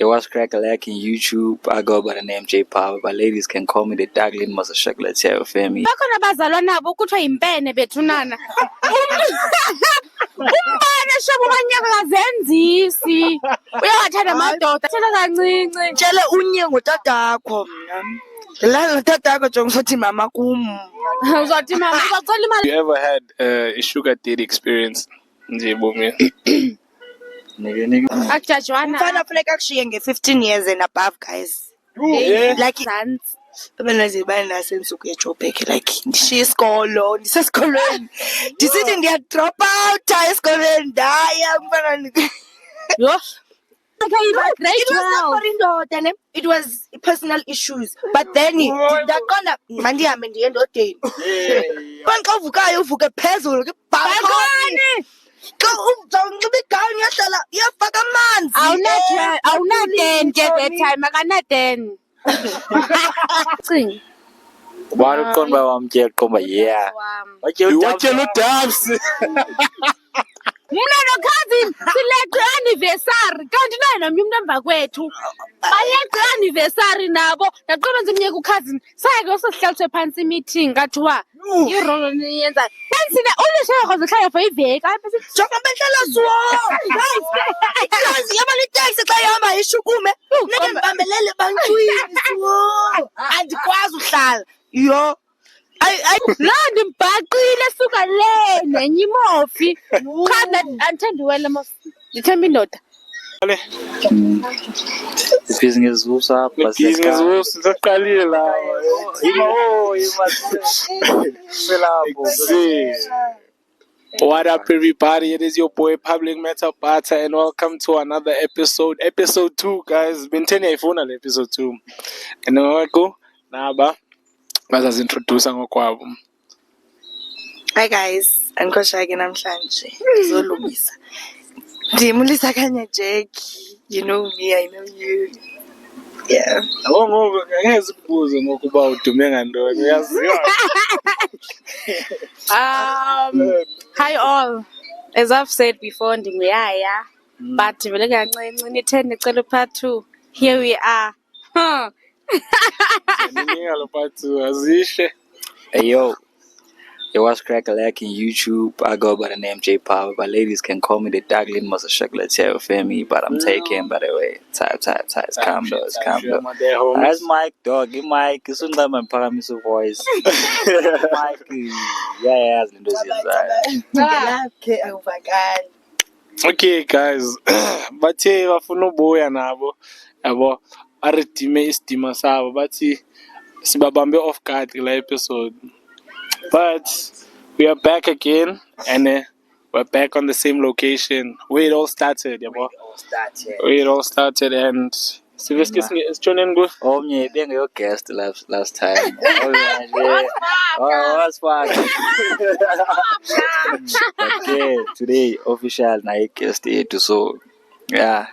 It was crack like in YouTube. I go by the name J Power, but ladies can call me the Daglin Masa Chocolate Family. Bakhona bazalwa nabo kuthiwa impene bethunana. Umbane shobo manyaka kazenzisi. Uyawathanda amadoda, thanda kancinci. Tshela unye ngotatakho mina. La tatakho jonga sothi mama kum. Uzothi mama uzocela imali. You ever had a sugar daddy experience? Nje bomi. Nigga. Akujajwana. Mfana funeka kushiye nge-15 years and above, guys. Yeah. Like Zanzi. abanaziba nasensuku yeJoburg, like ndishiya isikolo, ndisesikolweni. Ndisithi ndiyadrop out esikolweni ndaya mfana. Yo. Okay, It was not for indoda ne. It was personal issues. But then ndaqonda mandihambe ndiye endodeni. Kanti xa uvukayo uvuke phezulu ke balcony. Xa uzonxiba igown yahlala iyafaka amanzi. Awunaden ke that time akanaden. Cinga. Why don't by one jet come by yeah? What you dance? Mina no cousin silethe anniversary kanti naye nami umuntu emva kwethu balethe anniversary nabo ndaqoba nje umnyeke cousin sayeke usihlaluthe phansi meeting kathiwa irolo niyenza sina ulisho kwaze khaya for iveki apha Jonga behlala zwo. Guys, yabona itaxi xa ihamba ishukume. Neke ngibambelele bantwini zwo. Andikwazi uhlala. Yo. Landi mbhaqile suka le nenye imofi cha anthanda wena ngithemba indoda business was up, but Business was siqalile la. What up, everybody? It is your boy Public Metal Bata, and welcome to another episode 2, guys. Been 10 iPhone episode 2, and go naba bazazintroduce ngokwabo. Hi guys, andikoshake namhlanje. Ngizolungisa. Ndimulisa kanye Jackie. You know me, I know you. Yeah. Ngoku ngeke sibuze ngokuba udume ngantoni, uyaziwa. Hi all. As I've said before, ndinguyaya, but vele kancinci nithe nicela part 2. Here we are. Ndingalo part 2 azishe. Hey yo, it was crack like in YouTube. I go by the name J Power, but ladies can call me the Daglin Masa Chocolate Family. But I'm taken by the way. Type. Calm down. That's Mike, dog. Give Mike. It's not my paramiso voice. Mike, yeah, Lapke awuvakali. Okay, guys. Bathe bafuna ubuya nabo. Yabo, aridime isidima sabo bathi sibabambe off guard kula episode. But we are back again, and we're back on the same location where it all started, yabo. Where it all started, and is Johnny good? Oh, yeah, being your guest last time. What's fun? Okay, today official night guest so. Yeah,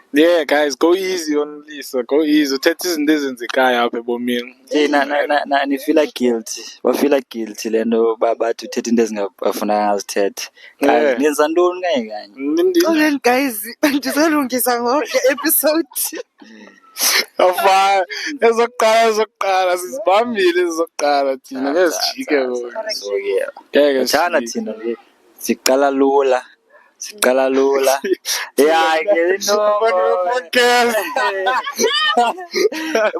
guys, go easy on Lisa. Go easy. Tetis and this in the guy up a booming. And you feel like guilty. I feel like guilty. Lendo baba to Tetin doesn't have as Ted. Guys, Guys, ndizolungisa ngoku episode. Afa, ezoqala sizibambile ezoqala thina ngesijike ngoku. Ngeke thana thina nje siqala lula. Yeah,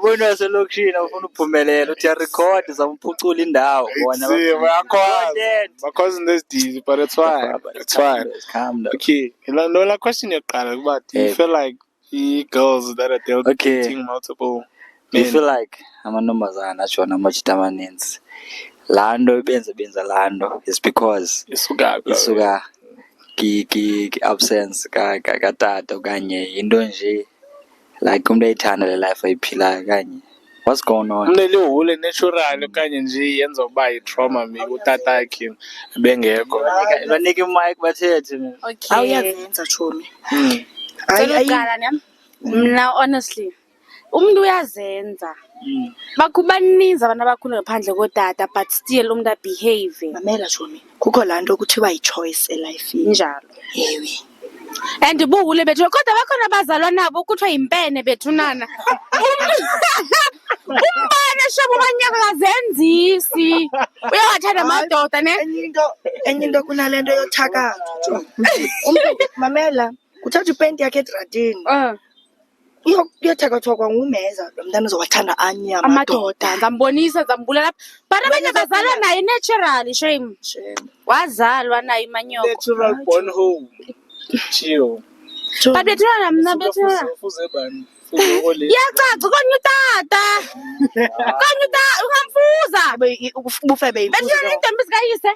Bueno selokishini ufuna uphumelela uthi record zamuphucula indawo bona because this deal, but it's fine. Calm down. Okay, la question yokuqala kuba do you feel like girls that are dating multiple men? You feel like amantombazana ashona amajita amaninzi lando benza lando is because isuka ki absence ka tata okanye into nje like umuntu ayithanda le life ayiphilayo kanye what's going on umnelihule natural okanye nje yenza uba i-trauma maybe utata yakhe bengekho banika imic bathethe Okay. Awuyazenza chomi. Uqala nami. Mna honestly umuntu uyazenza. Bakubaninzi abantu abakhulu ngaphandle kodata but still umuntu behave. Mamela chomi. Kukho lanto kuthiwa i-choice elife Njalo. Yewe. And buhule bethu kodwa bakhona bazalwa nabo kuthiwa yimpene bethunana. Umbane shabo banyaka kazenzisi. Uyawathanda amadoda ne? enye into kunalento yothakatho. Umuntu mamela kuthatha ipenti yakhe edradini. Uyothakathwa kwangumeza lo mntana uzowathanda anye Amadoda ngambonisa zambula lapha. But abanye bazalwa naye naturally shame. Wazalwa naye imanyoko. Natural born home. Chill. But bethunana mna bethunana. Fuze bani. Fuze ole. Yacaca konye utata. Konye utata ungamfuza. bufebe Bethunana intombi zikayise.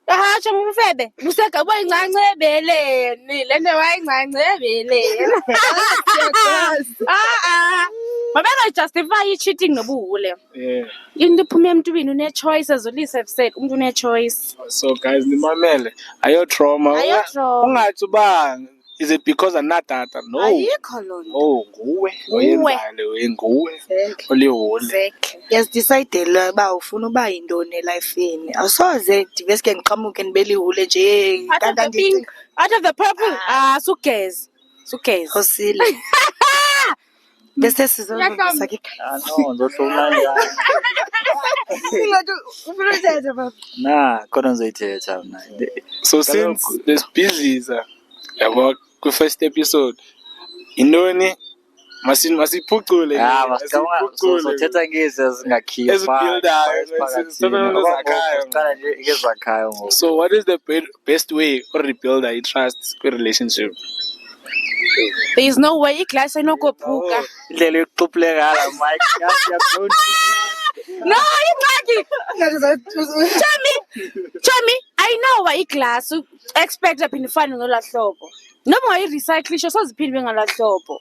Hatsho ngumfebe. Buseka boyincanca ebeleni. Le nto wayincanca ebeleni. Mabengayijustify i-cheating nobuhule. Yeah. Into iphuma emntwini une-choice as Olise have said. Umuntu une-choice. So guys, nimamele. Ayo trauma. Ayo trauma. Ungathi uba is it because anatata? No. Ayikho loo nto. Oh, nguwe. Oyenzale wenguwe. Olihole. Yazidicayidela uba ufuna uba yintoni elifeni. Awusoze ndiveske ngiqhamuke ndibelihule nje. Out of the pink, out of the purple. Sugeze. Sugeze. Hosile. Bese sizolungisa ke. No, ngizohlula njani. Ufuna uthetha baba. Nah, kodwa ngizoyithetha mna. So since this busy yabo ku-first episode intoni masiphucule Masithetha ngezi zingakhiwa. Ezibuildayo, ezakhayo. Ngezakhayo ngoku. So what is the best way to rebuild a trust relationship? There is no way iglass ayinokophuka. Indlela yokuxuphuleka Mike. No, ingxaki. Chomi, I know why iglass expect aphinde ifane ngolaa hlobo. Noma wayirecyclisha soziphinde bengalaa hlobo.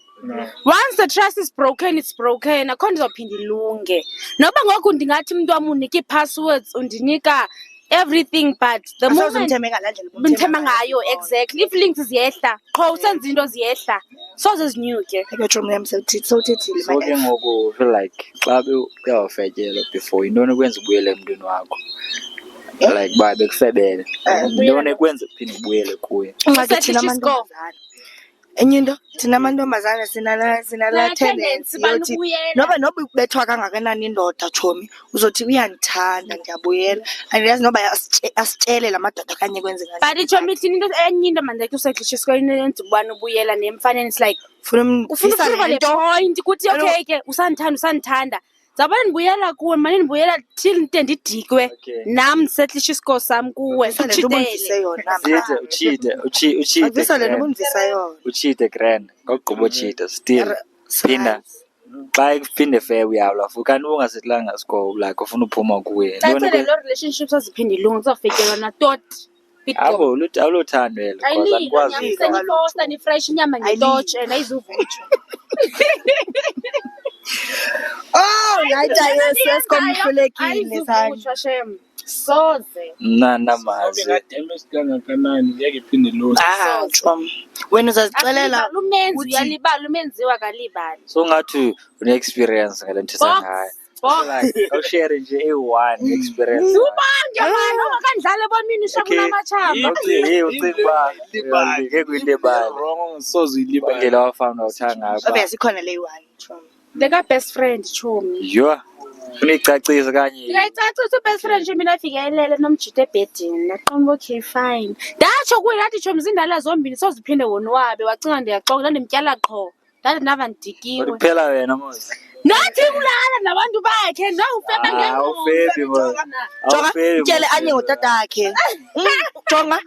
Once the trust is broken, it's broken. Akho nto izawuphinda ilunge. Noba ngoku ndingathi umntu wam unika ii-passwords undinika everything, but the moment umthemba ngayo exactly, if links ziyehla qho usenza into ziyehla soze zinyuke. So So ke ngoku feel like xa uyawufetyelwa before intoni kwenza ubuyele emntwini wakho. Like ba bekufebele. Intoni kwenza uphinde ubuyele kuye. enye into thina amantombazana sinala tendency yothi noba ubethwa kangakanani indoda Chomi uzothi uyandithanda ndiyabuyela andiyazi noba asitshele la madoda kanye kwenzeka but Chomi thina into enye into mandeke useklishe esikolweni enza ubani ubuyela nemfaneni it's like ufuna ukuba le point ukuthi okay ke usandithanda zabani ndibuyela kuwe manje ndibuyela till nte ndidikwe nami ndisetlishe isikolo sami kuwe uchite grand ngogquba uchite still phinda xa iphinde fair uyawula kanti ungasetlanga score like ufuna uphuma kuye ntoni lo relationships aziphinde ilunga uzawufekelwa na tot abo awulothando elo because andikwazi ukufosta ni fresh inyama ngitotshe and ayizuvutshwa. Oh, yaita yes komhlulekile ayizuvutshwa shem soze namazi damage kangakanani ngeke iphinde ilunge. Chomi wena uzazixelela umenzi uyalibala umenziwa kalibali so ngathi une experience ngale nto sangayo like awushare nje a1 experience ubange manje ongakandlala ebomini ushabula amachamba okay ucinga ngeke kuyintebali Wrong soze ilibala. indlela wafana uthanga apha obese ikhona le one Chomi leka best friend Chomi yo unicacisa kanye ngiyayicacisa best friend nje mina afikelele nomjito ebedini naqomba okay fine ndatsho kuye lathi Chomi zindala zombini soziphinde wonwabe wacinga ndiyaxoxa ndimtyala qho ndathi ndava ndidikiwe kuphela wena mos nathi ulala nabantu bakhe ndawufeba awufebi mos jonga tshele anye ngotatakhe jonga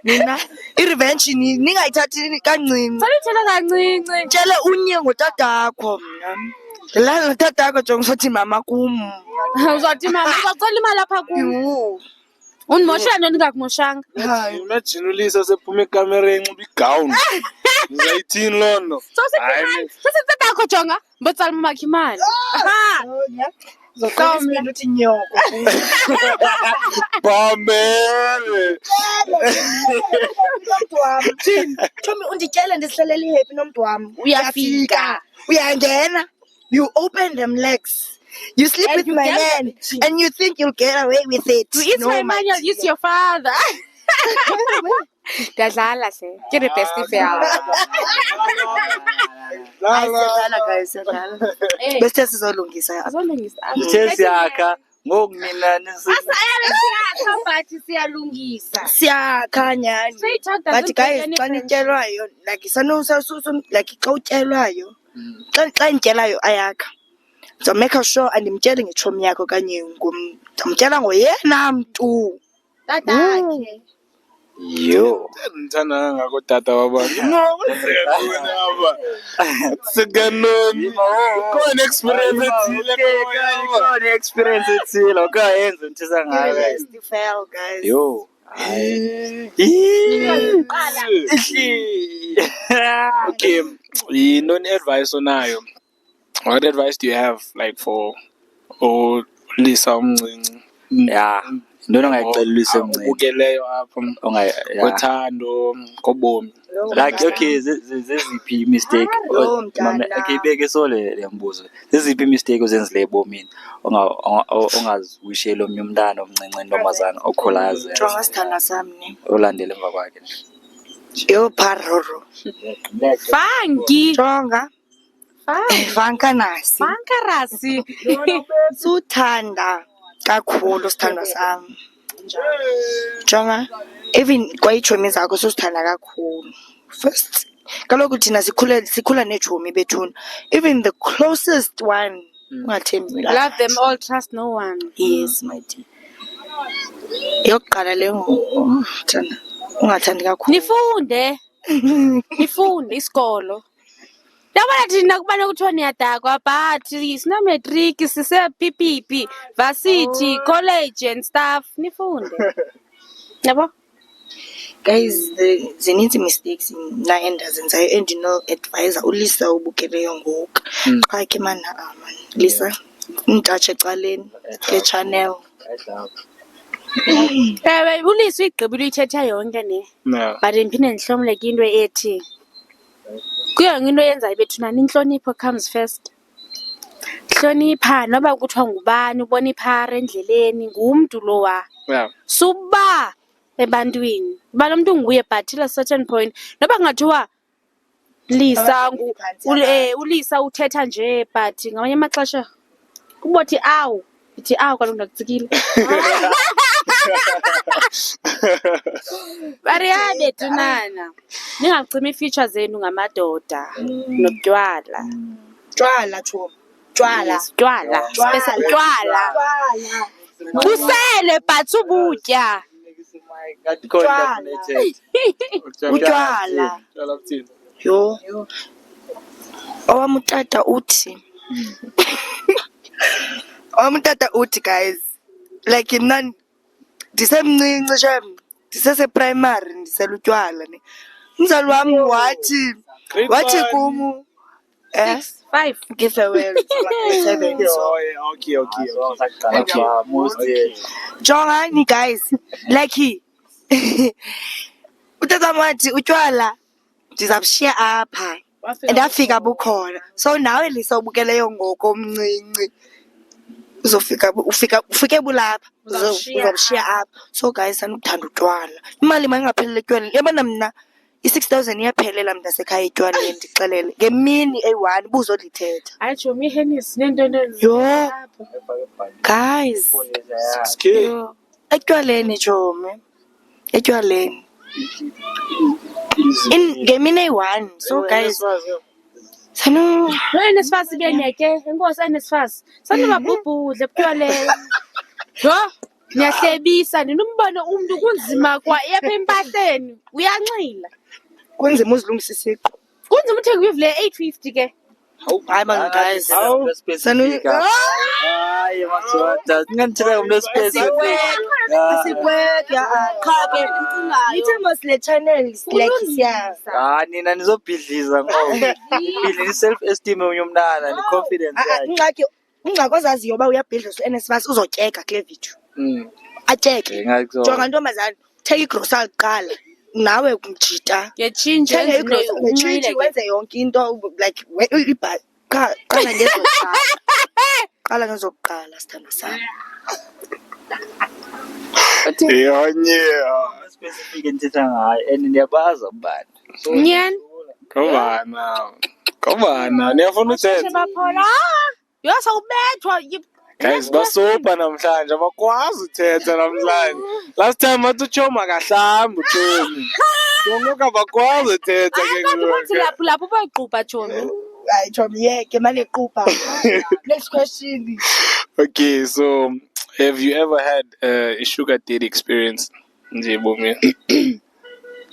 mina irevenge ningayithathi kancinci salithela kancinci tshele unye ngotatakho mna la ngotatakho jonga sothi mama kum uzothi mama uzocela imali apha kum undimoshela nto ndingakumoshanga Imagine uLisa sephuma ekamereni enxiba igown. Uzayithini loo nto? sositatakho jonga mbotsala mamakhe imali zoqomla uthi nyoko Bambele. Chomi undityele ndisihlelele happy nomntu wam uyafika uyangena you open them legs you sleep And with you my get man and you think you'll get away with it you eat my money, I'll use your father. Ndiyadlala hle. Ke the best ifeyayo. Hayi siyadlala guys, siyadlala. Bese sizolungisa. Azolungisa. Sithe siyakha ngoku mina Siyakha but siyalungisa. Siyakha nyani. But guys, xa nityelwayo, like like xa utyelwayo, xa nityelayo ayakha. So make sure andimtyeli ngeetshomi yakho okanye ndamtyela ngoyena mntu. Tatakhe. yo. Ngithanda ngako tata wabantu. No, sekanoni. Khona experience ethile. Khona experience ethile okayenza ntisa ngayo. Fail guys. Yo. Okay, yintoni advice onayo? What advice do you have like for Lisa umncinci? Yeah. Ntoni ongayixelisa emncinci? Ubukeleyo apha ngothando ngobomi. Like okay, zeziphi mistake okay ibeke so le mbuzo. Zeziphi mistake ozenzile ebomini ongazwishela omnye umntana omncinci intombazana okholayo. Jonga sithanda sami ne. Olandele emva kwakhe. Yo paroro. Funky. Jonga. Vanka nasi. Funka rasi. Suthanda kakhulu sithanda sami. Jonga. Even kwaitshomi zakho susithanda kakhulu. First, kaloku thina sikhula neetshomi bethuna. Even the closest one. Ungathembi. Love them all, trust no one. Yes, my dear. Yokuqala le thana. Ungathandi kakhulu. Nifunde isikolo. Yabona thina kubane kuthiwa niyadakwa but sina matric sise PPP, varsity, college and stuff. Nifunde. Yabo? Guys, zininzi mistakes endazenzayo endino-advisa uLisa ubukeleyo ngoku. Qha ke man Lisa, ntatshe ecaleni le-channel. Ewe uLisa uyigqibile uyithetha yonke ne. No. But ndiphinde ndihlomleke into ethi kuyo yonke into yenzayo bethuna inhlonipho comes first. Hlonipha noba kuthiwa ngubani ubona iphara endleleni ngumntu lowa. Yeah. Suba ebantwini. Ba lo mntu nguye but till a certain point noba kungathiwa Lisa uLisa uthetha nje but ngamanye amaxesha kubothi awu ithi awu kaloku ndakutsikile. Bariya bethunana. Ningacimi feature zenu ngamadoda notywala. Tywala chomi. Tywala. Tywala. Special tywala. Usele but ubutya. Utywala. Yo. Owamutata uthi guys. Like mna ndisemncinci shem. Ndisese-primary ndiselutywala ne. Umzali wami wathi kum 5. give away 7. So Okay. jongani guys, like utata wathi utywala ndizabushiya apha ndafika bukhona. So nawe Lisa ubukeleyo ngoko omncinci ufike bulapha uzabushiya apha. So guys anokuthanda utywala. Imali mayingaphelele etywaleni. Yabona mna i-6,000 iyaphelela mntasekhaya etywaleni ndixelele. Ngemini eyi-1 buzolithetha. Hayi chomi iHennis nento Yo. Guys. Yo. Etywaleni chomi. Etywaleni. Ngemini eyi-1. So guys. Sanu. NSFAS beneke enkosi NSFAS. Sanibabhubhudle kutywaleyo. Yo. Niyahlebisa ninombono umuntu kunzima kwa yapha empahleni uyanxila. Kunzima uzilungisa isiqu. Kunzima uthenga ivile 850 ke. Hayi man guys. Hayi madoda. Ngithela umuntu specific. Sikweka cha ke ithi mos le channel like siyaza. Nina nizobhidliza ngoba ibhidliza self esteem yomntana ni confidence yakhe. Ungakwazaziyo ba uyabhidlisa uNSFAS uzotyeka kule video. Atyeke. Jonga ntombazana, take igrocery kuqala. Nawe kumjita. Ngechinje ngechinje wenze yonke into like qala ngezokuqala. Qala ngezokuqala sithanda sami. Yeah. specific endithetha ngayo and ndiyabaza ubani. So Nyani. Kobana niyafuna uthetha Baphola. Yosa ubethwa. guys basopa namhlanje abakwazi uthetha namhlanje. Last time wathi uChoma kahlambi uChomi. Sonke bakwazi uthetha ke Abantu lapho bayigquba Chomi. Hayi Chomi yeke manje qupha. Next question. Okay, so have you ever had a sugar daddy experience? Nje bomi.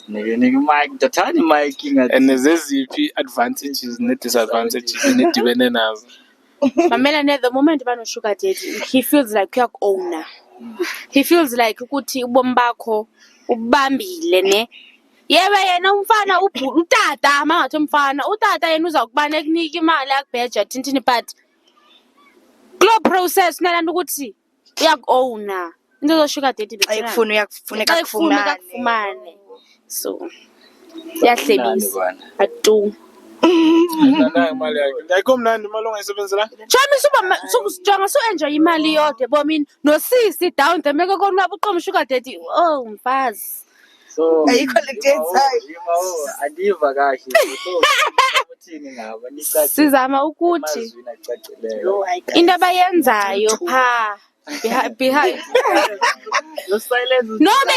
nigga Mike, ndathanda Mike ingathi. And zeziphi advantages ne disadvantages enidibene nazo? Mamela ne the moment bano sugar daddy he feels like uyaku-owner. He feels like ukuthi ubomi bakho ubambile ne. Yebe yena umfana utata mangathi umfana utata yena uzakubana ekunika imali yakubheja thintini but kulo process nalanto ukuthi uyaku-owner. Into zo sugar daddy Ayikufuna uyakufuneka kufumane. So yahlebisa atu. Nana imali yakhe. Ndayikho mnandi imali ongayisebenzela? Chomi sujonga so enjoy imali yodwa bomini no sisi down the meko konwaba uqoma sugar daddy. Oh mfazi. So Ayikho le nto yenzayo. andiva kahle. So uthini ngaba nicace. Sizama ukuthi Amazwi acacileyo. into abayenzayo pha behind. The silence is No, I'm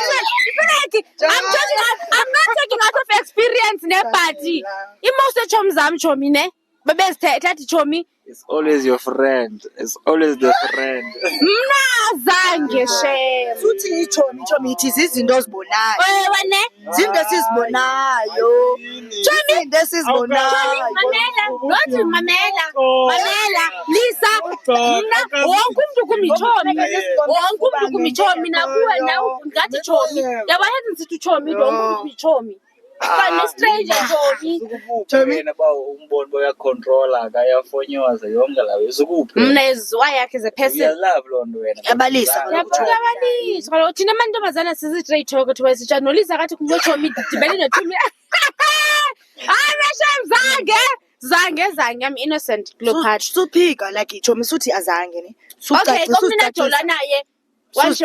not talking out of experience ne party. Imost Chomi zami Chomi ne. Babezithetha athi Chomi it's always your friend. It's always the friend. mna zange share. Futhi iChomi ithi izinto ozibonayo. Wewe ne? Izinto esizibonayo. Izinto esizibonayo. Mamela, Lisa, mna wonke umuntu kumiChomi. Wonke umuntu kumiChomi nakuwe nawe ngathi Chomi. Yabayenza sithi Chomi wonke umuntu kumiChomi. Fane stranger Chomi. Wena ba umboni boyacontrola akayafonyoza yonke lawo isukuphi. Mna ezwa yakhe as a person. Uyalove lo nto wena. Yabalisa. Yabalisa. Kaloku thina amantombazana sizi straight talk to wesitsha nolisa kathi kuMchomi didibene noThomi. Hayi meshem zange I'm innocent kulo part. Suphika like iChomi suthi azange ne. Okay, komnina jola naye. Washo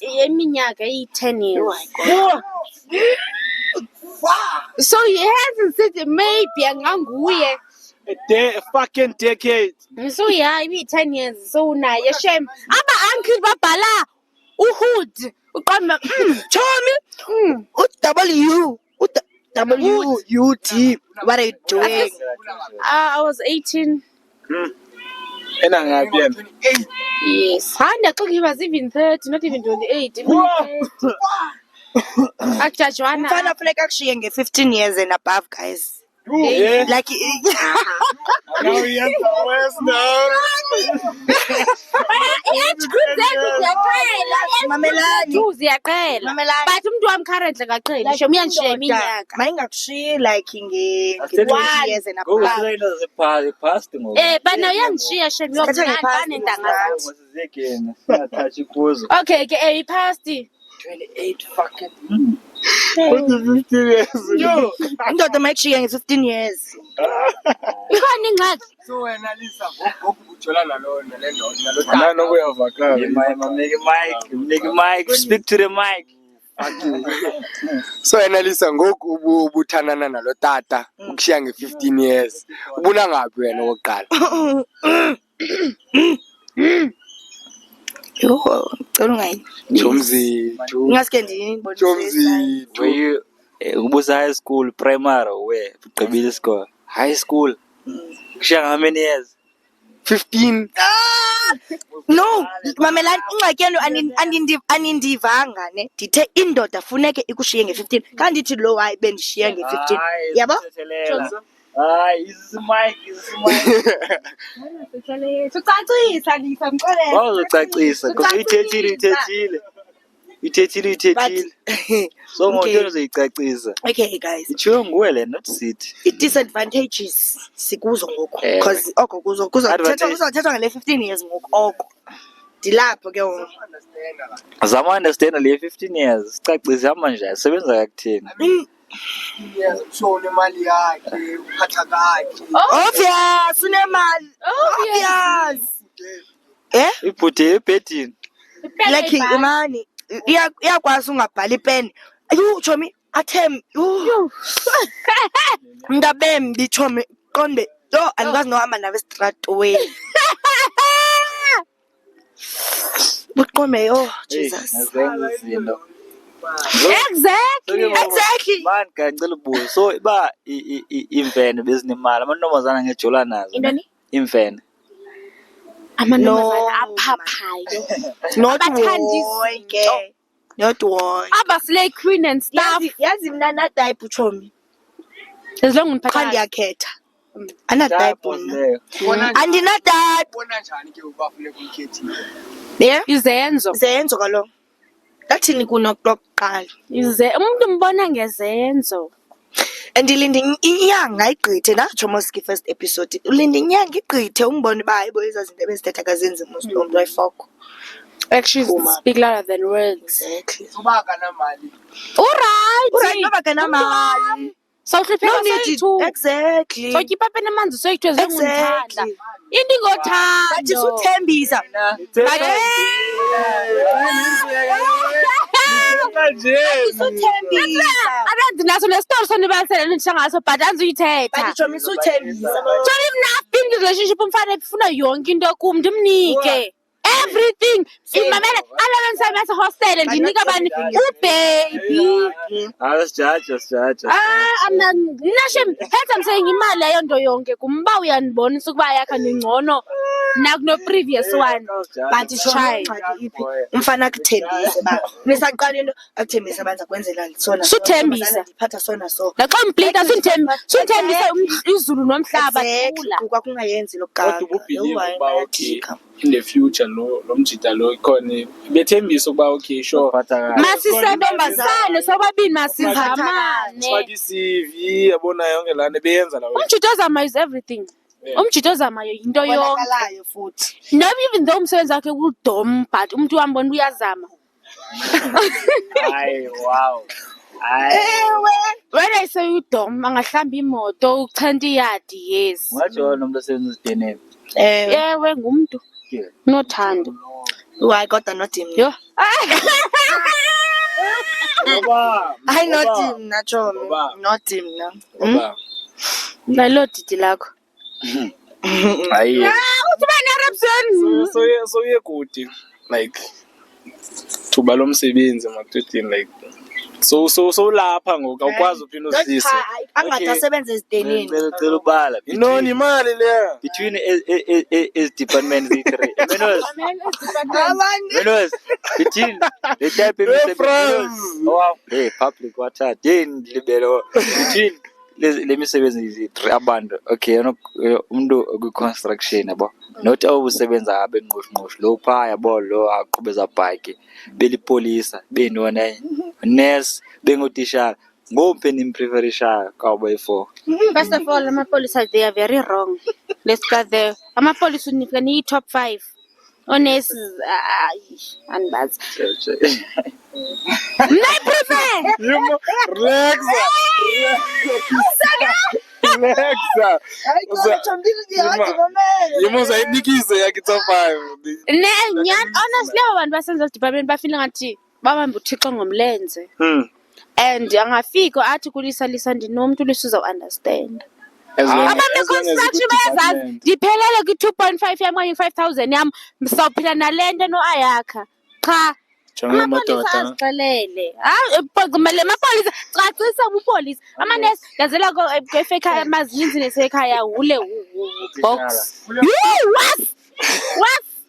yeminyaka eyi-10 years. So he hasn't said maybe anganguye. A fucking decade. So yeah, ibi 10 years. So naye shame. Aba uncle babhala uhood. Uqamba Chomi. WUD. What are you doing? I was 18. Ena ngapi yena? Yes. Handa xa he was even 30, not even 28. Even 30. Akujajwana. Mfana funeka kushiye nge-15 years and above guys. Yeah. Like Now he has the West now. Mamelani. Ziyaqhela. But umuntu wami currently akaqheli. Sho miyanishiya iminyaka. Mayingakushiyi like nge-20 years and above. Ngokusayina past ngoku. But now uyangishiya shem yokungane ndanga. Ngosizekena. Singathathi kuzo. Okay, ke past. 28 fucking. What is 15 years? Yo, indoda mayishiye nge-15 years. Ikhona ingxaki. So wena Lisa ngokujola nalo nalo Nana kuyavakala. Make Mike speak to the mic. So wena Lisa ngoku ubuthanana nalo tata ukushiya nge-15 years. Ubuna ngapi wena oqala? Yo, cela ungayi. Chomzi, Ngaske ndiyibonise. Chomzi. Were you ubusa high school, primary where? Ugqibile school. High school. Kushiya how many years? 15. No, mamelani ingxaki yenu anindivanga ne. Ndithe indoda funeke ikushiye nge-15. Kanti ndithi lo hayi bendishiye nge-15. Yabo? Hayi, is Mike. Sicacisa Lisa mxolele. Wawuzacacisa because uyithethile. So ngomuntu uzoyicacisa. Okay guys. Itshiwo nguwe le not sithi. I-disadvantages sikuzo ngoku because oko kuzothethwa ngale 15 years ngoku oko. Dilapho ke wona. Zama understand le 15 years. Sicacise manje sebenza kakuthina. Ushona imali yakhe, uphatha kakhe. Obvious unemali. Obvious. Ibhude ebhedini. Like imani iyakwazi ungabhala ipen Ayu chomi athem. Ngabembi chomi konde. Yo andikazi nohamba nawe estratweni. Buqome yo Jesus. Nazenza izinto. Exactly. Man ngicela ubuzo. So ba imvene bezinemali. Amantombazana ngejola nazo. Intoni? Imvene. Amantombazana aphaphayo. Not Abathanda wonke. Not one. Abaslay queen and stuff. Yazi mina na type chomi. As long Cha uniphatha. ndiyakhetha. Ana type mina. leyo. Andina type. Ubona njani ke ubafune kumkhethile? Yeah. Izenzo. Zenzo kalo. Lathini kunokuqala. Umuntu mbona ngezenzo. Andilinde inyanga igqithe natsho moski first episode. Ulinde inyanga igqithe umbone ba hayibo ezazinto ebezithetha kazenze umuntu lo muntu wayifoko. Actions speak louder than words. Exactly. Uba kanamali. Alright. Ngoba kanamali. Sawuhlupheka No need soyi-2. exactly. So keep up enamanzi soyi-2 ezingumthanda. Exactly. Into ngothando. Bathi suthembisa. Suthembisa. Abenzi naso nesitoro sonibalisele nishangaso but anzuyithetha. Bathi chomi suthembisa. Tshona imnafini relationship umfana efuna yonke into kum ndimnike. Everything. Imamela alala ngisebenza hostel ndinika bani ubaby. Asijaja. Nashem hence I'm saying imali leyo nto yonke kumba uyanibonisa ukuba yakha ningcono nakuno previous one. Bathi chomi iphi umfana akuthembise ba. Nisaqala into akuthembisa banza kwenzela sona. Suthembisa. Ndiphatha sona so. Naxa umplita sunthembisa izulu nomhlaba Exactly. khula. Kwakungayenzi lokuganga. Kodwa ubelieve uba okay in the future lo mjida lo ikhona bethembisa ukuba okay sure Masisebenzisane sobabini masizamane. faka i-CV yabona yonke lana beyenza lawo Umjito ozama is everything. Umjito ozamayo into yonke. Bonakalayo futhi. No, even though umsebenzi wakhe kudom but umuntu wambona uyazama. Hayi wow. Hayi. When I say udom angahlamba imoto uchanta iyadi yes. Ngathi lo muntu osebenza isidinini. Yewe ngumuntu nothando. Why kodwa not him. Yo. Ngoba I not him na chomi. Ngoba. Not him na. ngoba Nalo didi lakho. hayi. Uthi bana Robson. so ye kude like thuba lomsebenzi makuthini like so lapha ngoku awukwazi uphinda uzise Angathi asebenze ezidenini. Ngicela ubala. inoni imali leya Between as departments three. Menos between the type of wow. Hey public water. Then libero between le misebenzi izi-3 abantu. Okay, umuntu ku-construction yabo. Not awusebenza abe ngqoshqosho lo pha yabo lo aqhubeza bike belipolisa benona nurse bengotishara ngophe nimpreferisha kawboy 4. First of all, amapolisa they are very wrong. Let's start there. Amapolisa unika ni top 5. Honest anbazi. Mna prefer. relaxa yimoza inikize yakhe top 5 Ne nyan honestly abantu basenza department bafeel ngathi babamba uThixo ngomlenze. And angafika athi kulisa ndinomuntu lisuza understand. Abantu construction bayazazi ndiphelele ku2.5 yami kanye 5000 yami msawuphila nalento no ayakha. Cha. jonga Amapolisa madoda azixelele. Kumele amapolisa cacisa upolisa. Amanesi yazela kwekhaya amazinzi nesekhaya ule box.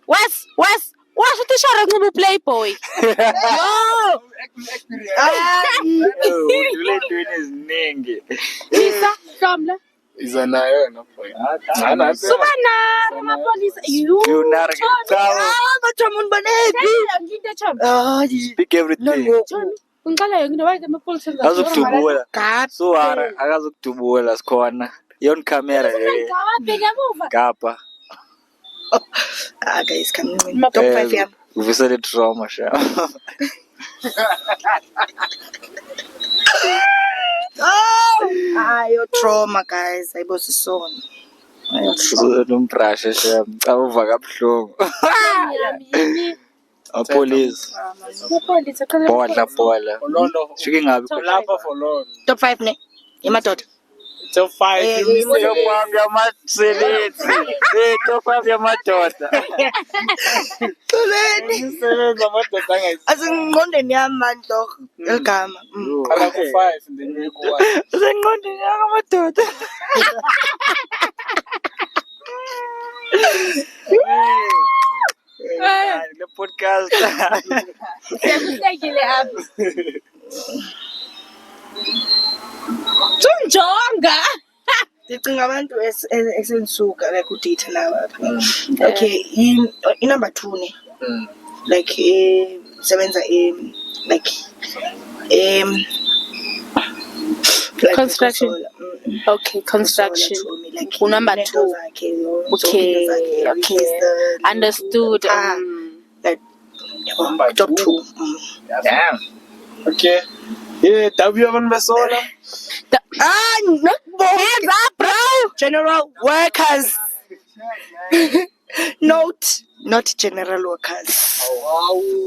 Wes washo utishara nqube playboy. Yo. Ule ndweni eziningi. Isa Hlamla. iza nayo na point Subana amapolisa. You nare tawo. Bathi umuntu banebi. Nginte chama. Speak everything. Ungicela yonke into wayike amapolisa enza. Azokudubula. So akazokudubula sikhona. Yon camera le. Ngabheka emuva. Gapha. Guys, come in. Top 5 yami. Uvisele trauma sha. Ayo trauma guys. Ayibosisona. Ayo trauma. Umbrashe sha. Awuva kabuhlungu. Mini. Police. Bola. Folondo. Shiki ngapi? Lapha Folondo. Top 5 ne yemadoda. Top 5. Eh, Top 5 yamasebenzi. Top 5 yamadoda. Xolweni. Imisebenzi amadoda angayisi. Asingqondweni yami manje doch eligama. Qala ku-5 and then you go 1. Asingqondweni yami amadoda. Le podcast. Sekuhlekile apha. Sunjonga. Ndicinga abantu esenisuka like udate nawe. Okay, number 2 ne. Like sebenza like Construction. Okay, construction. Number 2. Okay. Understood. Like top 2. Damn. Okay. Yeah, W abantu besola. Not hands up, bro. General workers. Not general workers.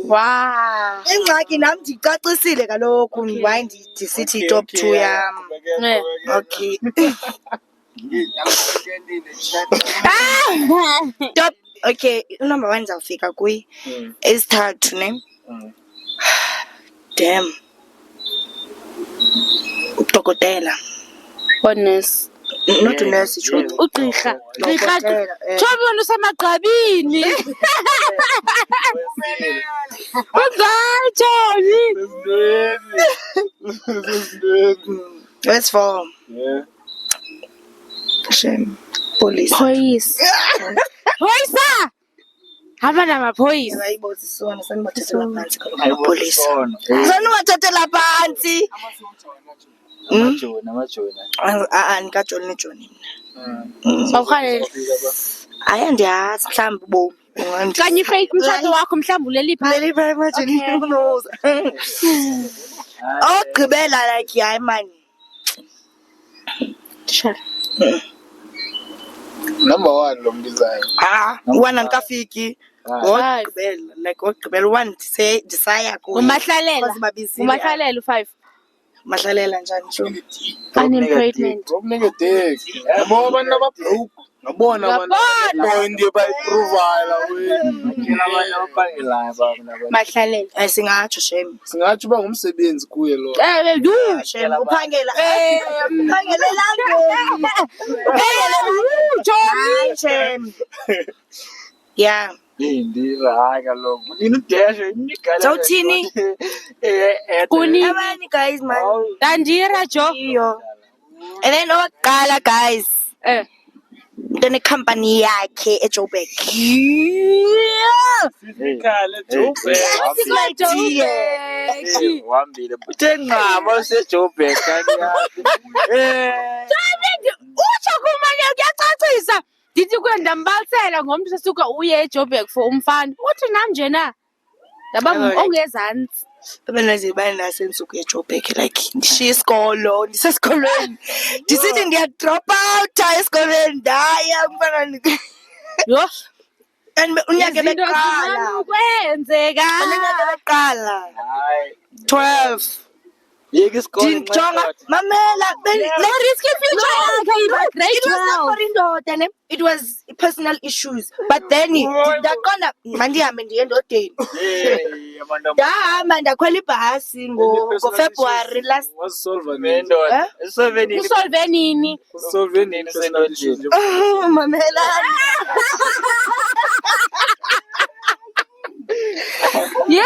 Wow. Ingxaki nami ndicacisile kaloku why ndisithi top 2 yam. Okay. Top. Okay, number 1 zawufika kuyi. Esithathu ne. Damn. Udokotela. Honest. Not a nurse, Ugqirha. Chobi wena usemagqabini. Ungathoni. Let's for Yeah. shame. Police. Police. Police. Hamba namaphoyisa. Ayibosisona sanibothathela phansi kaloku police. Sanibothathela phansi. Amajoni. Nikajoni nejoni mina. Bawukhalele. Aya ndiyazi mhlawumbi bomi. Kanye fake umshado wakho mhlawumbe ulelipha. Lelipha emajoni unoza. Ogqibela like hayi man. Sure. Number 1 lo mbizayo. One ankafiki. Ogqibela like ogqibela 1 disaya ku. Umahlalela. Umahlalela u5. Mahlalela njani sho? Unemployment. Negative. Yabo abantu ababroke. Ngabona abantu. Point bayiprovala Mahlalela. Singatsho shame. Singathi uba ngumsebenzi kuye lo. Shame uphangela. Shame. Yeah. Zawuthini? Kuni. Abani guys man. Dandira jo. And then oqala guys. Then company yakhe eJoburg. Physically Joburg. Wambile. Uthenqama useJoburg kanti. Utsho kumanje kuyacacisa. Ndithi kwenda mbalisela ngomuntu sesuka uye eJoburg for umfana. Uthi nami njena. Ngaba ongezantsi. Benazibani nasensuku eJoburg like ndishiya isikolo ndisesikolweni ndisithi ndiya drop out esikolweni ndaya mfana Yo. and unyaka beqala kwenzeka. unyaka beqala 12 Yeke isikole. Dinjonga mamela risky future. It was not for indoda ne. It was personal issues. But then ndaqonda mandihambe ndiye endodeni. Ndahamba ndakhwela ibhasi ngo-February last. Wasolve Mendoda. Usolve nini? Usolve nini? Usolve nini Usendodeni. Mamela. Yeah.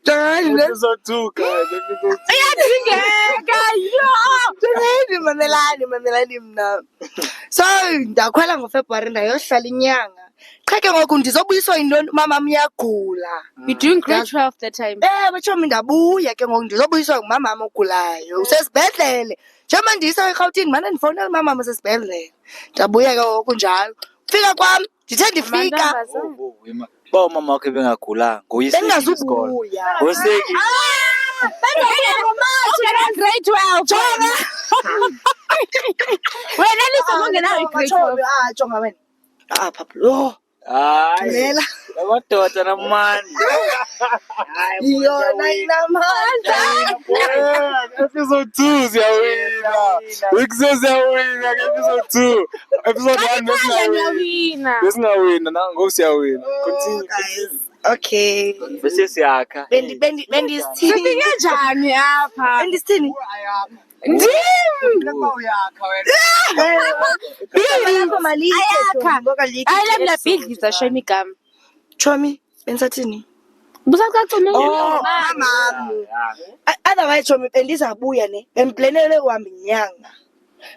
Episode 2 guys. Iyadingeka yo. Mamelani mna. So ndakhwela ngoFebruary ndayohlala inyanga. Cha ke ngoku ndizobuyiswa yintoni mama uyagula. You doing grade 12 that time? Batsho ndabuya ke ngoku ndizobuyiswa ngumama ogulayo. Usesibhedlele. Njengoba ndiyisa eGauteng mana ndifonela umama usesibhedlele. Ndabuya ke ngoku njalo. Fika kwami ndithe ndifika. Ba mama wakhe bengagulanga ngoyiseki isikole. Bengazubuya. Ngoseki. Grade 12. Wena liso kungenayo grade 12. Jonga wena. Papa. Hayi. Dumela. Amadoda namandla. Yona inamandla. Episode 2 siyawina. Week siyawina episode 2. Episode 1 Ngiyawina. besingawina nangoku siyawina. Oh, Continue. guys. Okay. Bese siyakha. Bendisithini? Sifike njani apha? Bendisithini? Ndim. Lapha malike Ayakha. ngoba like. Ayela bhidliza shame igama. Chomi, bendisathini? Busacacile Oh, mama. Otherwise Chomi bendizabuya ne. Bemplanele uhamba inyanga.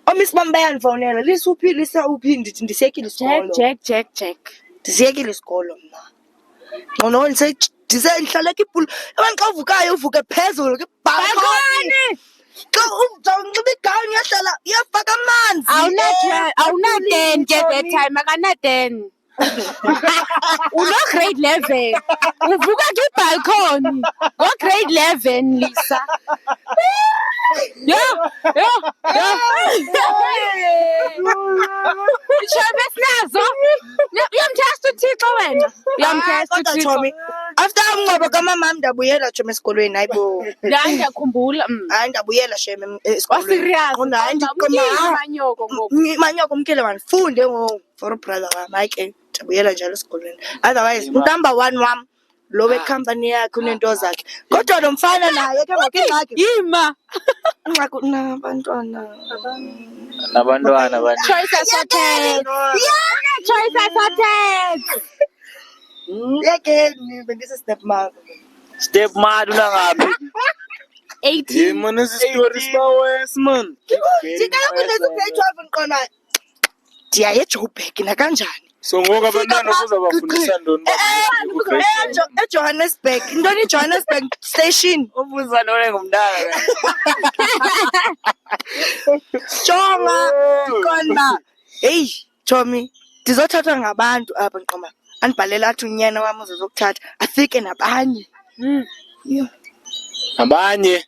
Omiss bami bayandifonela. Lisuphi lisa uphi ndithi ndisiyekile isikolo. Jack. Ndisiyekile isikolo mna. Ngono ndisendihlala kipulu. Abantu xa uvukayo uvuke phezulu balcony. Xa unxiba igawuni uyahlala uyafaka amanzi. Awuna-10 ke that time akana-10. Uno-grade 11 uvuka kwi-balcony ngo-grade 11 Lisa. Yo. Shobe sinazo. Uyamthesta uThixo wena. Uyamthesta Kodwa uThixo. Chomi, after umngcwabo kamamam ndabuyela Chomi esikolweni hayibo. Hayi ngiyakhumbula. Hayi ndabuyela shem esikolweni. Waserious. Hayi ndiqoma. Manyoko ngoku. Manyoko umkele wandifunde ngo for a brother wami hayi ke ndabuyela njalo esikolweni. Otherwise number 1 wam lo wecompany yakhe unento zakhe. Kodwa lo mfana naye ke ngakingxaki. Yima. Ingxaki nabantwana. Nabantwana bani. Choice assorted. Choice assorted. Yekeni bendise step mother. Step mad unangaphi? 18. Man, this is story West man. Sicela kunezi grade 12 nqona. Ndiyaye Joburg na kanjani? So ngoku abantwana kuzabafundisa ntoni? eJohannesburg. Intoni iJohannesburg station? Ubuza none ngumntana. Jonga ikhona. Hey, Chomi, ndizothathwa ngabantu apha nqoma. Andibhalela athi unyana wami uzokuthatha. Afike nabanye. Abanye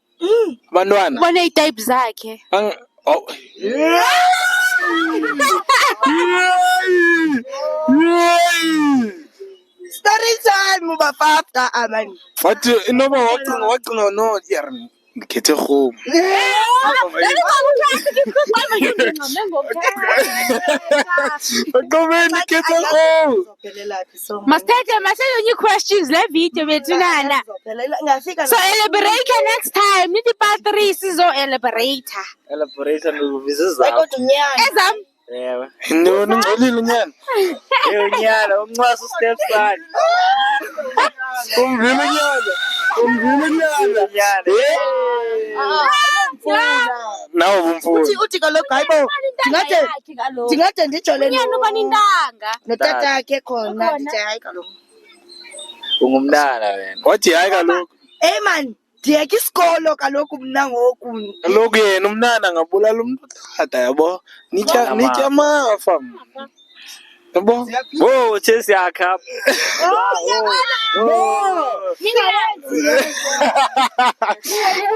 abantwana. Ubone i-type zakhe. Story time ubafafta abanye. Wathi inoba wacinga no ngikhethe home. Ngomeni ngikhethe home. Masithethe new questions le video bethunana. Ngafika So elaborate next time. Nithi part 3 sizo elaborator. Elaboration ubizizwa. kodwa unyana. Ezam. Yewe. Ndoni ngcolile unyana. Unyana umncwasa step son. Umvile unyana. Nawo bumfundi. Uthi kaloku hayibo. Ndingade ndijole Unyana uba nintanga. notata yakhe khona. Ndithi hayi kaloku. Ungumntana wena. Wathi hayi kaloku. Hey man, ndiyeka isikolo kaloku mna ngoku. Kaloku yena umnana ngabulala umuntu othatha yabo. Nitya mafa. Yabo. Whoa, chase yakha.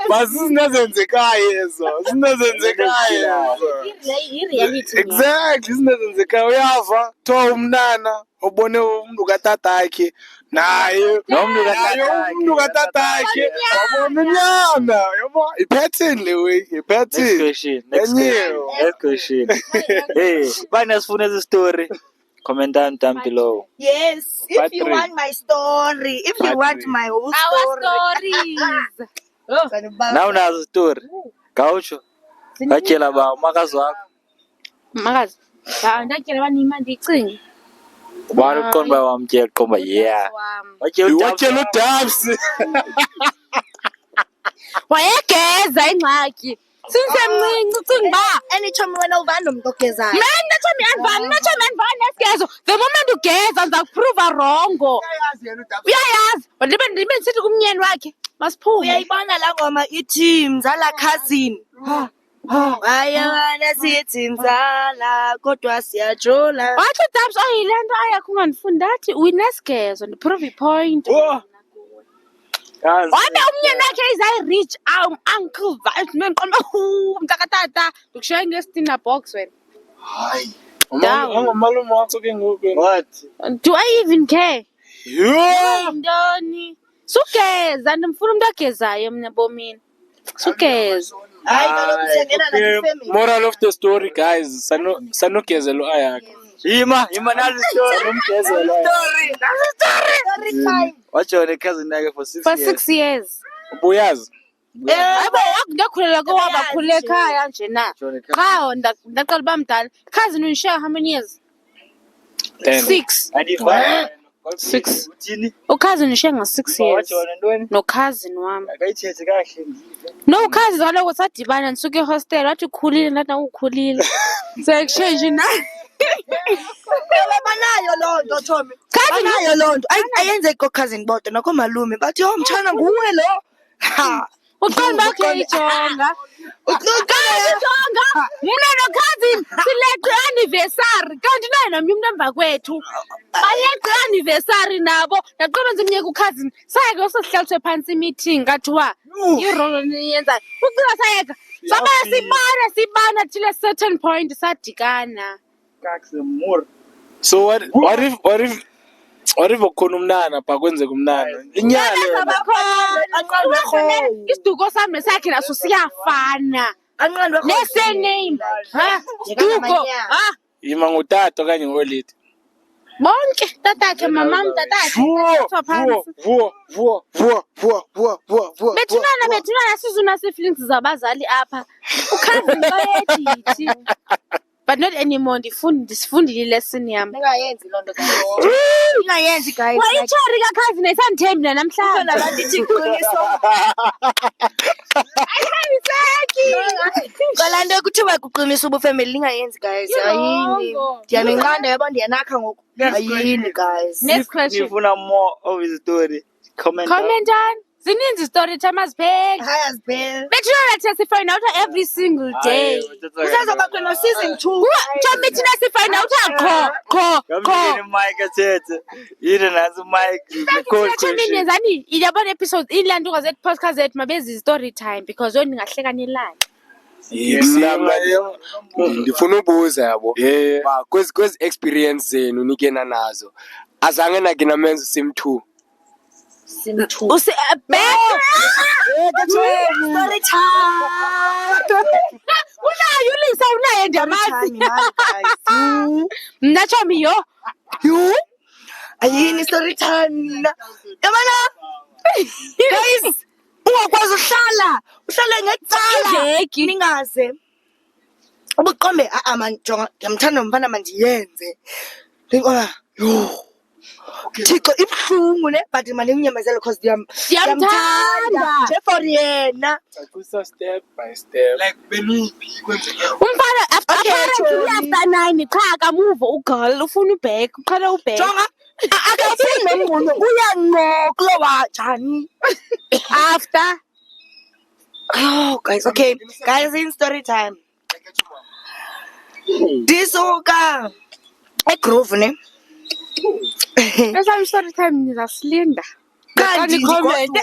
Basizenzekayo ezo. Sinezenzekayo. I-reality. Exactly, sinezenzekayo uyava thoa umnana obone umuntu katatakhe naye umuntu katatakhe wabona unyana yabo ipattern le way Next ipattern question. Enyewe. Next question. Hey, bani asifuna ezi story? Comment down below. Yes, if Part you 3. want my story, if you Part want 3. my whole Our story. stories. Na unazo story? Gaucho. Batshela ba umakazi wakho. Makazi. Ndatyela banima ndicinga. Ubani uqonda ba wamtshela qomba yeah. iwatshela udabs Wayegeza ingxaki. Sinsemncinci ucinga uba Anytime wena uvana umuntu ogezayo. mna tshomi andivani nesigezo. The moment ugeza ndiza kuprova rongo. Uyayazi. Ndibe ndisithi kumnyeni wakhe masiphume. Uyayibona la ngoma ithi mzala cousin. Ayana sithi mzala kodwa siyajula. Wathi uDabs oyile nto ayakho ungandifundi athi uyinesigezo ndiprove ipoint. Wabe umnyeni wakhe izayi-reach uncle vibes menqoma mntakatata ndikushiya ngestina box wena. Angamalume wakho ke ngoku. What? Do I even care? Yeah. Ndoni. Sugeza ndimfuna umuntu agezayo mina bomini. Sugeza. Hayi kaloku siyangena nakwi-family. Moral of the story, guys. Sanogezelo ayakho. Ima nali story umgezelo. Story time. Wajone cousin yakhe for 6 For years. 6 years. Ubuyazi? Yabo ngakhulela kwaba khule ekhaya nje na. Jone cousin. Cha ndaqala bamdala. Cousin unishiya how many years? 10. 6. Andifana. 6. Uthini? Cousin unishiya nga6 years. Wajone ntoni? No cousin wami. Akayithethe kahle. No cousin kaloku sadibana ndisuka ehostel wathi ukhulile ndathi ukhulile. So exchange na. Banayo loo nto Tommy. Cousin Banayo loo nto. Ayenzeki ko-cousin bodwa nakomalume bathi yho mtshana nguwe lo. Ha. uqonda uyayijonga. Uyayijonga. Mna no-cousin sileqe anniversary kanti naye nomnye umuntu emva kwethu. Baleqe anniversary nabo ndaqoba nje umnyeka u-cousin sayeke usosihlaliswe phansi i-meeting kathiwa irolo niyenzayo. Ucika sayeka. Sabaya sibana till a certain point sadikana. Kakusemur. So what if ukhona umnana pha kwenzeka umnana? Inyalo. Isiduko sami nesakhe naso siyafana. Anqandwe Ne-surname. Ha? Isiduko. Ha? Ima ngutata okanye ngoliti? Bonke tatakhe mamam tatakhe. Vuo. Bethunana sizuna feelings zabazali apha. Ukhazi bayedithi. But not anymore ndisifundile lesson yami. Ningayenzi loo nto guys. Ningayenzi guys. Wayitshori kakhazi nesandithembi namhlanje. Nabantu ithi qiniso. Kala nto kuthiwa kuqinisa ubufamily ningayenzi guys. Ayini. Ndiyaninqanda yabo ndiyanakha ngoku. Ayini guys. Next question. Nifuna more of his story. Comment. on. Zininzi story time azibheki. Hi Asbel. Bethunana thina sifind out every single day. Kusazoba khona season 2. Tommy thina sifind out kho. Kamini Mike athethe. Yini nazi Mike. The cold question. Nenzani yabona episode ilantuka zethu podcast zethu mabezi story time because yona ningahleka nilala. Ndifuna ubuza yabo. Yeah. Ba kwezi experience zenu nikena nazo. Azange nake namenza sim 2. Use Story time. unayo ulisa unaye ndiyamazi. Mna Tommy yo. You? Ayini story time. Yabona? Guys, ungakwazi uhlala ngecala ningaze ubuqombe man jonga ngiyamthanda umfana mandiyenze yo Thixo ibhlungu ne but manje nginyamezela because Ndiyamthanda. for yena Akusa step by step. Like beniphi kwenzeke. Umfana after Tommy. 9 cha kamuva ugirl ufuna ubhek uqala ubhek. jonga akathini nomngqondo uyanqoklo wajani After oh guys okay guys in story time disoka egrove ne esam story time nizasilinda. kanti comment.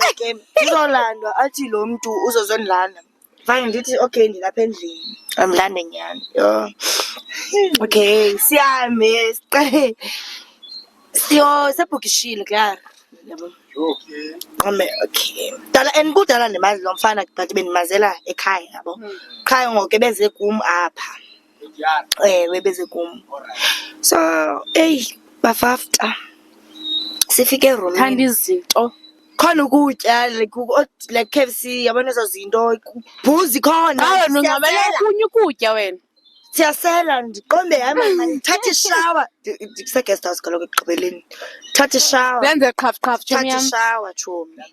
izolandwa athi lo muntu uzozondlana fine ndithi okay ndilapha endlini amlande nyani yo okay siyame siqale sebhukishile klar yabo okay dala kudala ndimazi lo mfana but bendimazela ekhaya yabo ekhaya ngoku beze kum apha beze kum so bafafta sifike Thanda eromini izinto. khona ukutya like KFC yabona ezo zinto bhuzi khona Nawe nongcabela kunye ukutya wena. siyasela ndiqombe ndithathe ishawa ndise-guest house kaloku ekugqibeleni thathe ishawa Lenze qhaf thathe Tommy. ishawa chomi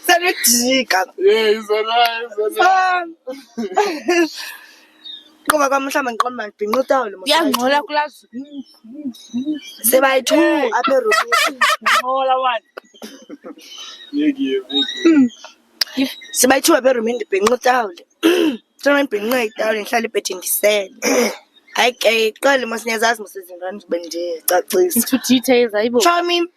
sanejika Yeah, it's alright. kuba kwami mhlawumbe ndiqomba ndibhinqa utawule Ngiyangcola kulazi. sebayi-2 apha eromini Hola one. sebayi-2 apha eromini ndibhinqa utawule njengoba ndibhinqe itawule ndihlala ibhedi ndisele Okay, qala masiyazazi masizinto nje bendicacisa. Into details ayibo. Chomi,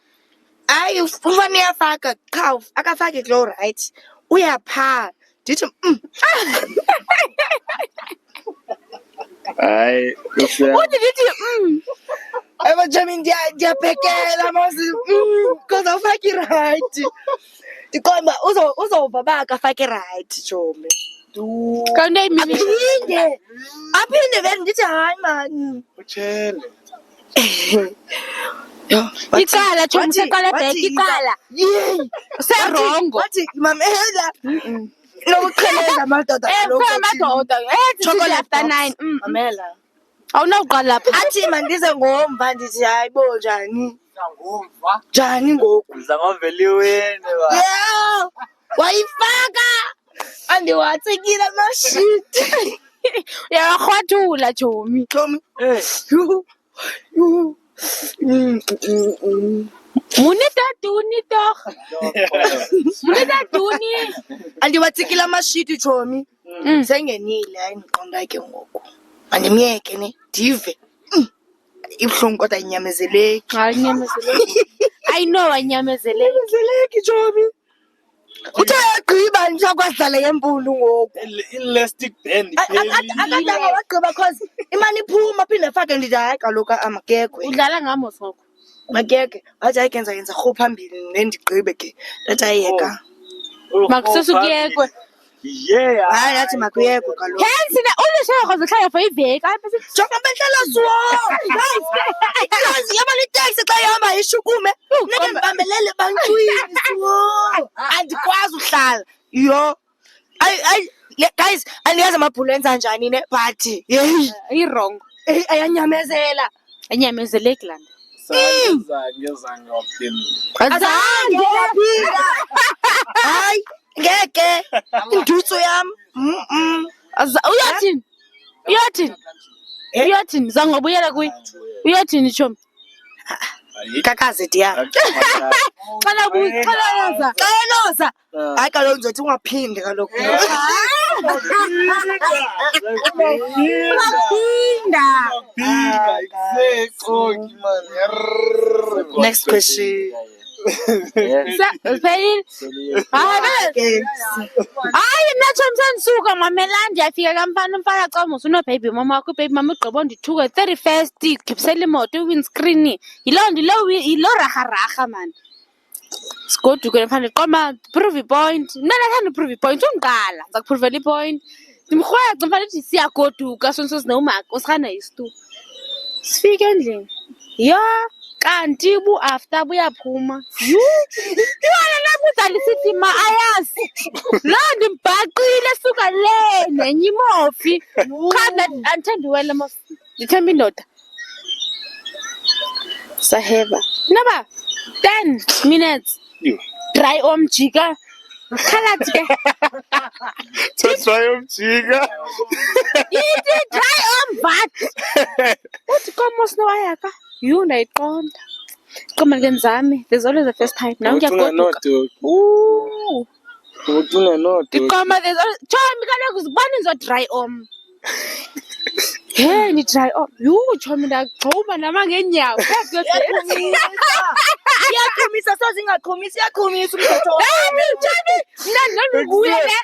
hayi ufane uyafaka qha akafake kulo right. Uyapha. Ndithi Hayi, kusiyama. Uthi ndithi Eba Chomi ndiyabhekela masi because awufaki right. Ndiqonda uzova bakafake right Chomi. kanti ayimimi. Aphinde vele ndithi hayi man. Utshele. Icala Chomi seqala back icala. Yey. Serongo. Wathi mamela. Lokuqheleza amadoda Amadoda. Chocolate after 9. Mamela. Awunawuqala pha. Athi mandize ngomva ndithi hayibo njani? Njani ngoku? Ngizangaveliweni ba. Yeah. Wayifaka. Andiwatsikile amashit. Uyarhwathula Chomi. Chomi. Munidaduni doch. Munidaduni. Andiwatsikile amashit Chomi. Sengenile hayi ngiqonda ke ngoku. Andimyeke ne ndive. Ibhlungu kodwa inyamezeleki. Hayi nyamezeleki. I know anyamezeleki. Inyamezeleki Chomi. Uthe yagqiba nje akwadlala yempulu ngoku. Elastic band. Akadanga wagqiba cause imali iphuma phinde afake ndithi hayi kaloku amakekwe. Udlala ngamo soko. Makeke wathi ayikenza rho phambili nendigqibe ke. Letha yeka. Makusesukuyekwe. Yeah. Hayi yathi makuyekwe kaloku. Hence na ulishogo zihlala for iveki. Apha sithi Jonga behlala zwo. Guys, yaba litaxi xa ihamba ishukume. Neke mbambelele bantwini zwo. Andikwazi uhlala. Yo. Ay guys, andiyazi amabhulu enza njani ne but hey. i-wrong. Ayanyamezela. Anyamezeleki lana. Ngezange waphinda. Azange yaphinda. Hayi, ngeke. Indutso yam. Uyathini? Uyathini? Uyathini? Zangobuyela kuyi. Uyathini Chomi? Kakaze diya. Xalaza. Xalaza. Hayi kaloku ngizothi ungaphindi kaloku. Next question. Phelile. Hayi mna Chomi sandisuka mamela ndiyafika kamfana umfana acomosa unobaby mama wakho ubaby mama ugqiba ndithuke 31st gibisela imoto iwindscreen yiloo rahararha man. Sigoduke mfana ndiqoma prove point. Mna ndathanda uprove point undiqala ndiza kuprovela ipoint. Ndimrhweca mfana ndithi siyagoduka sonke sinomaka usirhana yisitu. Sifike endlini. Yho kanti after buyaphuma. Yona lapho udala isitima ayazi. Loo ndimbhaqile suka le nenye imofi. Cha andithanda uwela mos. Ndithemba indoda. Saheba. Naba 10 minutes. Dry omjika. Khalathi ke. Try umjika. Ithi dry omvat. Uthi komo sinowayaka. You ndayiqonda. Qoma ke nzame. There's always a first time. Now ngiyagoduka. Udinga nodo. Iqoma there's always Chomi kaloku zibona izo dry om. Hey ni dry om. Chomi ndagxuma nama ngenyawo. Iyakhumisa so zingaqhumisi iyakhumisa umthetho. Mna nguye le.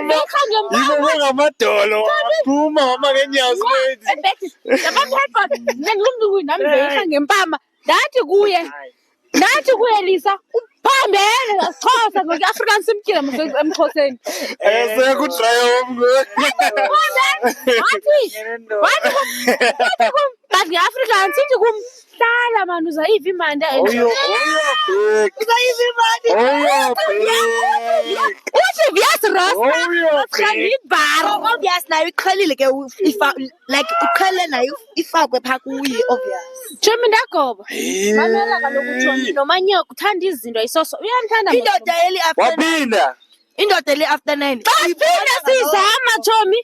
Ndikha ngempama. Ngamadolo waphuma wama ngenyawo sikwezi. Yabapha. Ngilumntu namndekha ngempama. Ndathi kuye Lisa. Phambene ngaXhosa ngokuAfrican simkile emXhoseni. Sekudry om. Wathi kanti ngeAfrican sithi kumhlala man uzayiva imandi. Uzayiva imandi. Uthi vyasirasta. Ibharo. Obvious nayo iqhelile ke like iqhele nayo ifakwe pha kuyi obvious. Chomi ndagoba. Mamela kaloku Chomi nomanyoko uthanda izinto isoso. Uyamthanda Indoda eli after Waphinda. Indoda eli after 9. Baphinda sizama Chomi.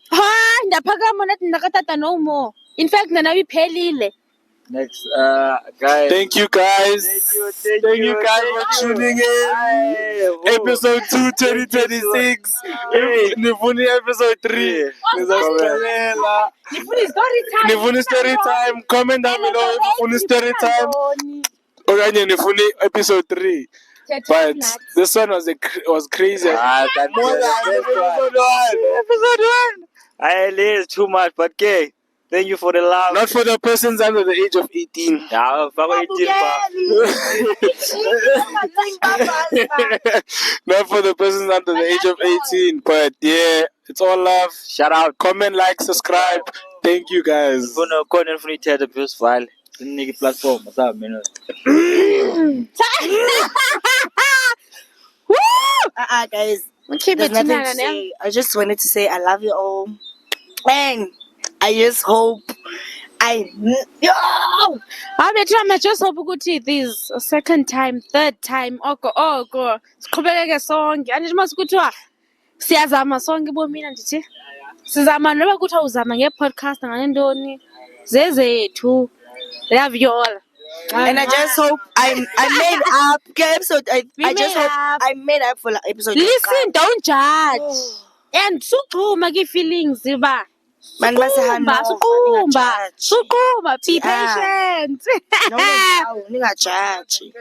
Hayi ndaphakama nathi ndakatata no more. In fact nanayo iphelile. Next, guys. Thank you guys. Thank you guys for tuning in. Episode 2, 2026. Nifuni episode 3. Nizosixelela. Nifuni story time. Comment down below if nifuni story time. Okanye nifuni episode 3. But this one was crazy. That More than episode 1. It's too much, but okay. Thank you for the love. Not for the persons under the age of 18. Yeah, fuck 18, Not for the persons under the age of 18. But yeah, it's all love. Shout out. Comment, like, subscribe. Thank you guys. Kuno khona ngifuna ithethe plus file. Sinike platform sabe mina. Guys. Keep There's it nothing to tonight, say. I just wanted to say I love you all. And I just hope I just hope ukuthi this a second time, third time, oko siqhubekeke sonke. Andithi masikuthiwa siyazama sonke bomina ndithi sizama noba kuthiwa uzama nge-podcast ngantoni zezethu. Love you all. and I just hope I made up. Okay, episode. I just made hope up. I made up for episode. Listen, don't judge. And suqhuma ke-feelings ba. Man, Suqhuma. Be Yeah. patient. Ningajaji.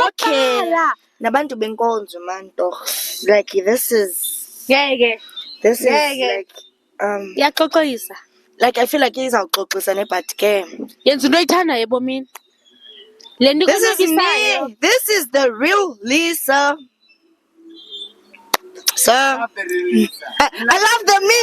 Okay. Nabantu benkonzo man doch. Like this is Ngeke. like Iyaxoxisa. like I feel like izawuxoxisana but ke Yenza into oyithandayo ebomini. Le nto this is ikonwabisayo. me. This is the real Lisa. So I love the me.